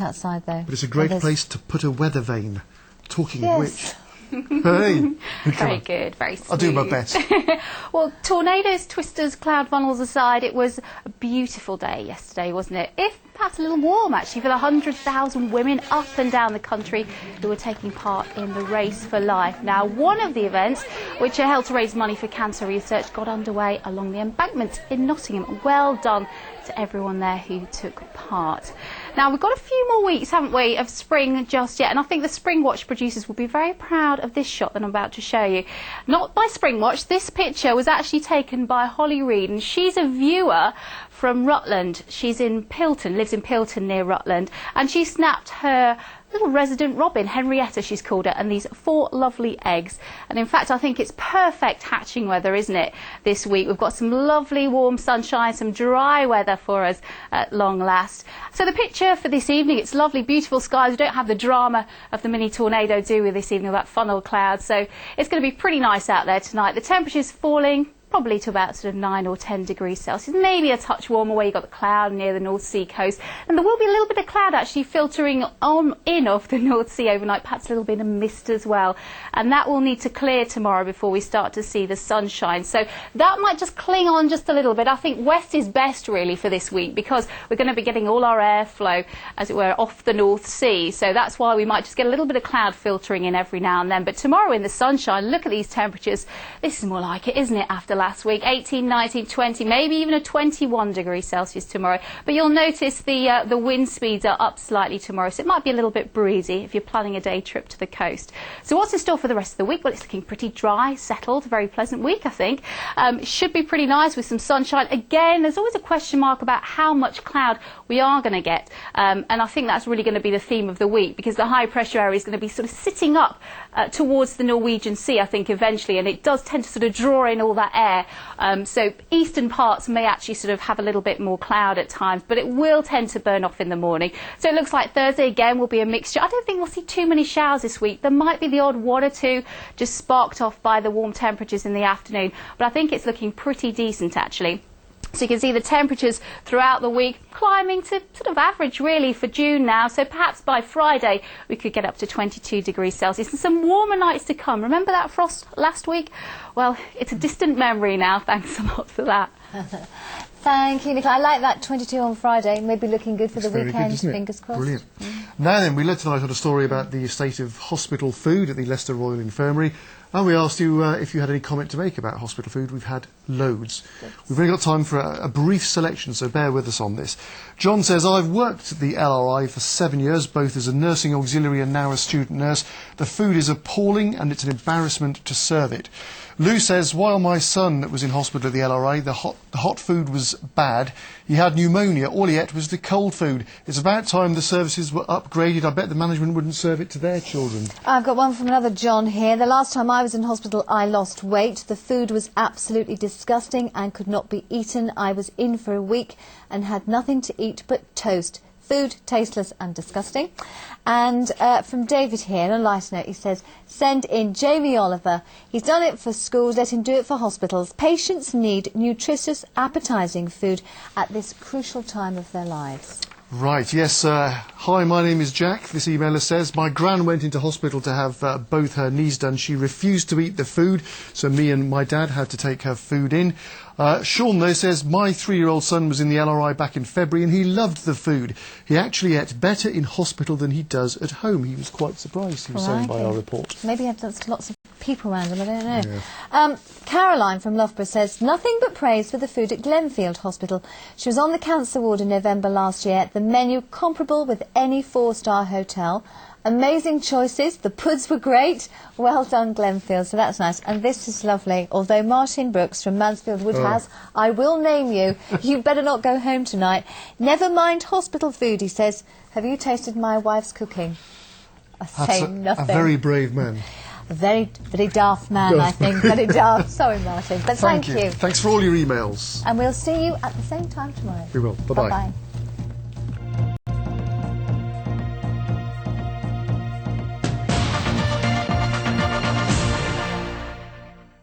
outside though. But it's a great place to put a weather vane. Talking of which... Hey. Very good, very smooth. I'll do my best. Well, tornadoes, twisters, cloud funnels aside, it was a beautiful day yesterday, wasn't it? If perhaps a little warm, actually, for the 100,000 women up and down the country who were taking part in the Race for Life. Now, one of the events, which are held to raise money for cancer research, got underway along the embankment in Nottingham. Well done to everyone there who took part. Now, we've got a few more weeks, haven't we, of spring just yet, and I think the Spring Watch producers will be very proud of this shot that I'm about to show you. Not by Spring Watch, this picture was actually taken by Holly Reid, and she's a viewer from Rutland. She's in Pilton, lives in Pilton near Rutland, and she snapped her little resident robin, Henrietta she's called her, and these 4 lovely eggs. And in fact, I think it's perfect hatching weather, isn't it, this week? We've got some lovely warm sunshine, some dry weather for us at long last. So the picture for this evening, it's lovely, beautiful skies. We don't have the drama of the mini tornado, do we, this evening, that funnel cloud. So it's going to be pretty nice out there tonight. The temperature's falling probably to about sort of 9 or 10 degrees Celsius, maybe a touch warmer where you've got the cloud near the North Sea coast. And there will be a little bit of cloud actually filtering on in off the North Sea overnight, perhaps a little bit of mist as well. And that will need to clear tomorrow before we start to see the sunshine. So that might just cling on just a little bit. I think west is best really for this week because we're going to be getting all our airflow, as it were, off the North Sea. So that's why we might just get a little bit of cloud filtering in every now and then. But tomorrow in the sunshine, look at these temperatures. This is more like it, isn't it, after last week? 18, 19, 20, maybe even a 21 degrees Celsius tomorrow. But you'll notice the wind speeds are up slightly tomorrow, so it might be a little bit breezy if you're planning a day trip to the coast. So what's in store for the rest of the week? Well, it's looking pretty dry, settled, very pleasant week, I think. Should be pretty nice with some sunshine. Again, there's always a question mark about how much cloud we are going to get. And I think that's really going to be the theme of the week because the high pressure area is going to be sort of sitting up towards the Norwegian Sea, I think, eventually. And it does tend to sort of draw in all that air. So eastern parts may actually sort of have a little bit more cloud at times, but it will tend to burn off in the morning. So it looks like Thursday again will be a mixture. I don't think we'll see too many showers this week. There might be the odd 1 or 2 just sparked off by the warm temperatures in the afternoon, but I think it's looking pretty decent actually. So you can see the temperatures throughout the week climbing to sort of average really for June now. So perhaps by Friday we could get up to 22 degrees Celsius and some warmer nights to come. Remember that frost last week? Well, it's a distant memory now. Thanks a lot for that. Thank you, Nicola. I like that 22 on Friday. Maybe looking good for the weekend. Good, fingers crossed. Brilliant. Now then, we led tonight on a story about the state of hospital food at the Leicester Royal Infirmary. And we asked you if you had any comment to make about hospital food. We've had loads. We've only got time for a brief selection, so bear with us on this. John says, I've worked at the LRI for 7 years, both as a nursing auxiliary and now a student nurse. The food is appalling and it's an embarrassment to serve it. Lou says, while my son was in hospital at the LRI, the hot food was bad. He had pneumonia. All he ate was the cold food. It's about time the services were upgraded. I bet the management wouldn't serve it to their children. I've got one from another John here. The last time I was in hospital, I lost weight. The food was absolutely disgusting and could not be eaten. I was in for a week and had nothing to eat but toast. Food, tasteless and disgusting. And from David here, on a lighter note, he says, send in Jamie Oliver. He's done it for schools, let him do it for hospitals. Patients need nutritious, appetising food at this crucial time of their lives. Right, yes. Hi, my name is Jack. This emailer says, my gran went into hospital to have both her knees done. She refused to eat the food, so me and my dad had to take her food in. Sean, though, says, my 3-year-old son was in the LRI back in February and he loved the food. He actually ate better in hospital than he does at home. He was quite surprised, he was saying by our report. Maybe he had lots of people around him, I don't know. Yeah. Caroline from Loughborough says, nothing but praise for the food at Glenfield Hospital. She was on the cancer ward in November last year. The menu comparable with any 4-star hotel. Amazing choices. The puds were great. Well done, Glenfield. So that's nice. And this is lovely. Although Martin Brooks from Mansfield Wood has, I will name you. You better not go home tonight. Never mind hospital food, he says. Have you tasted my wife's cooking? I say nothing. A very brave man. A very daft man, I think. Very daft. Sorry, Martin. But thank you. Thanks for all your emails. And we'll see you at the same time tomorrow. We will. Bye-bye. Bye-bye.